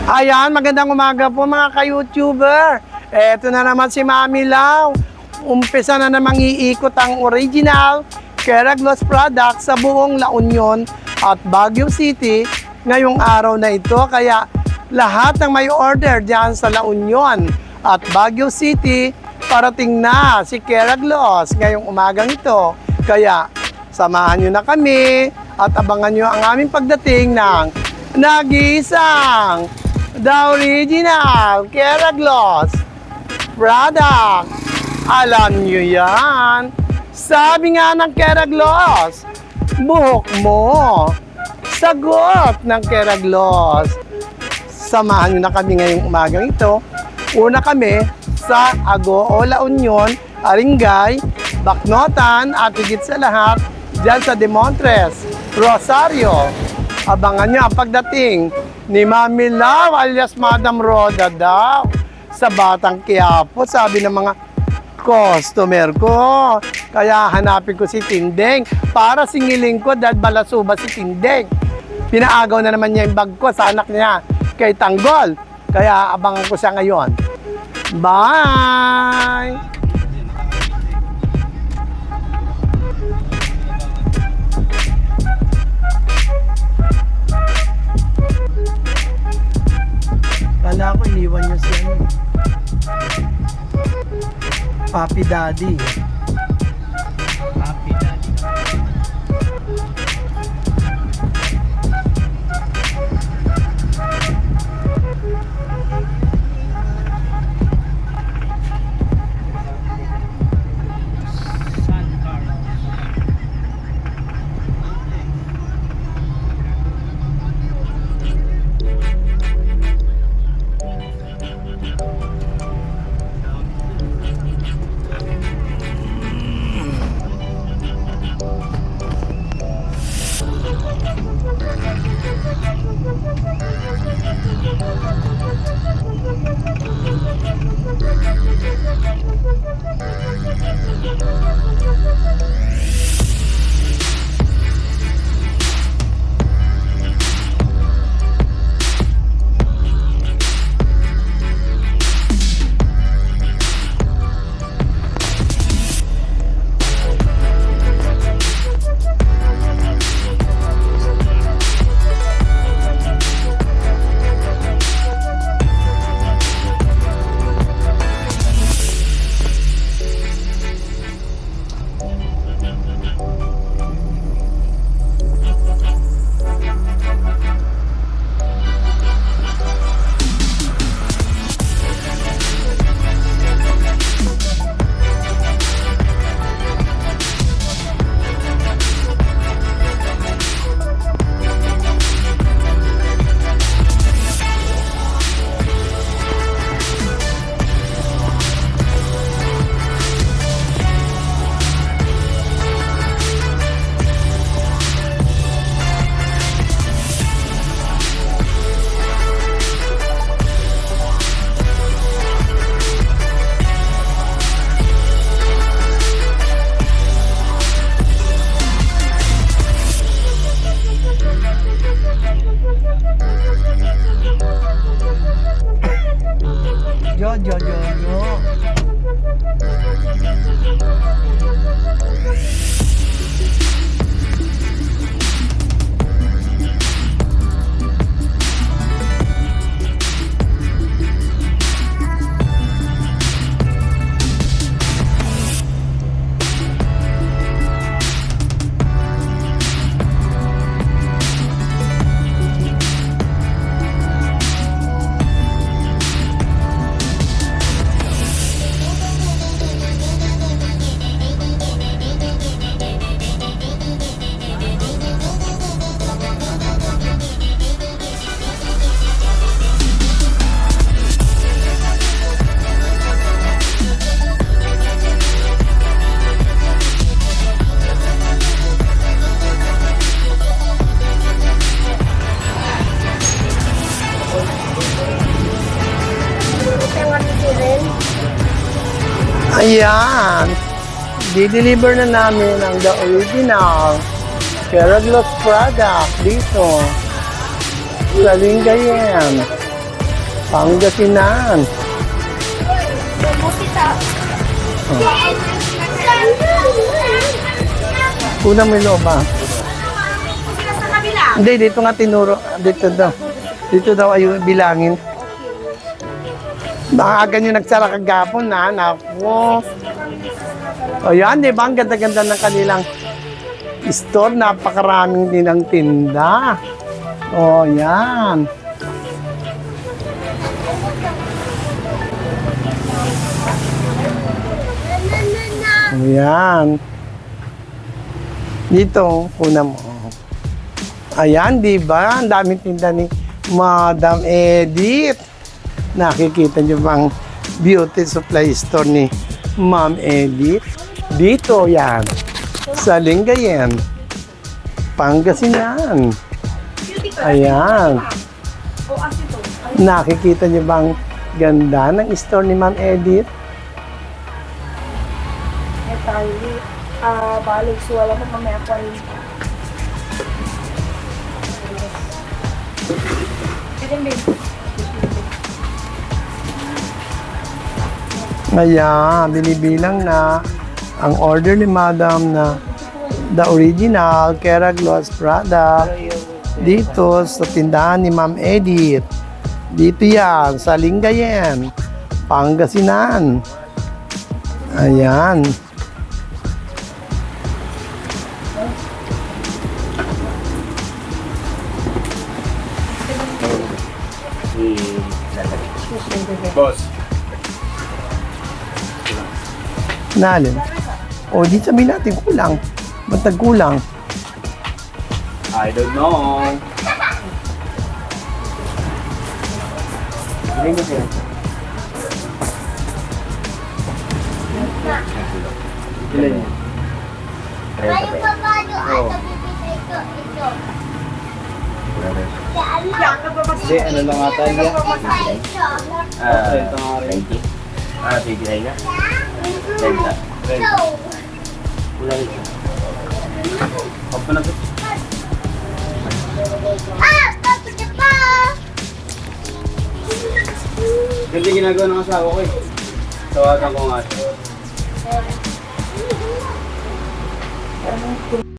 Ayan, magandang umaga po mga ka-YouTuber. Eto na naman si Mami Lau. Umpisa na namang iikot ang original Keraglos product sa buong La Union at Baguio City ngayong araw na ito. Kaya lahat ng may order dyan sa La Union at Baguio City, parating na si Keraglos ngayong umagang ito. Kaya samahan nyo na kami at abangan nyo ang aming pagdating ng nag-iisang The Original Keraglos product. Alam nyo yan. Sabi nga ng Keraglos, buhok mo. Sagot ng Keraglos. Samahan nyo na kami ngayong umagang ito. Una kami sa Agoo, La Union, Aringay, Bacnotan at higit sa lahat dyan sa Demontres, Rosario. Abangan nyo ang pagdating ni Mami Lau alias Madam Roda daw sa Batang Quiapo, sabi ng mga customer ko. Kaya hanapin ko si Tindeng para singilin ko dahil balasuba si Tindeng. Pinaagaw na naman niya yung bag ko sa anak niya kay Tanggol. Kaya abangan ko siya ngayon. Bye! Kala ko iniwan niyo siya. Papi Daddy. Papi Daddy. San Carlos. Ayan. Di-deliver na namin ang The Original Keraglos product dito sa Lingayen. Pangasinan. Una may loob ba? Sa kabila. Hindi, dito nga tinuro. Dito daw. Dito daw ay bilangin. Baka ganyan nagsara kagapon na. Naku. O yan, di ba? Ang ganda-ganda ng kanilang store. Napakaraming din ang tinda. O yan. Ayan. Dito, una mo. Ayan, di ba? Ang daming tinda ni Madam Edith. Nakikita niyo bang beauty supply store ni Ma'am Edith? Dito yan. Sa Lingayen. Pangasinan. Ayan. O asito. Nakikita niyo bang ganda ng store ni Ma'am Edith? Metali. Balik. So, wala mo mamaya pa rin. Ayan, binibilang na ang order ni Madam na the original Keraglos product dito sa tindahan ni Ma'am Edith. Dito yan, sa Lingayen, Pangasinan. Ayan. Boss. Nalin. O, di sabihin natin kulang. Ba't nagkulang? I don't know. Hindi mo siya. Ilan yun? Kayo pa ba doon? Oo. Ito. Hindi, ano lang ata niya? Ito. Ito nga rin. 20? Sige na nga. Ito. Wala rin. Papa na to. Papa pa. Ganti ginagawa ng asawa ko eh. Tawagan ko nga siya.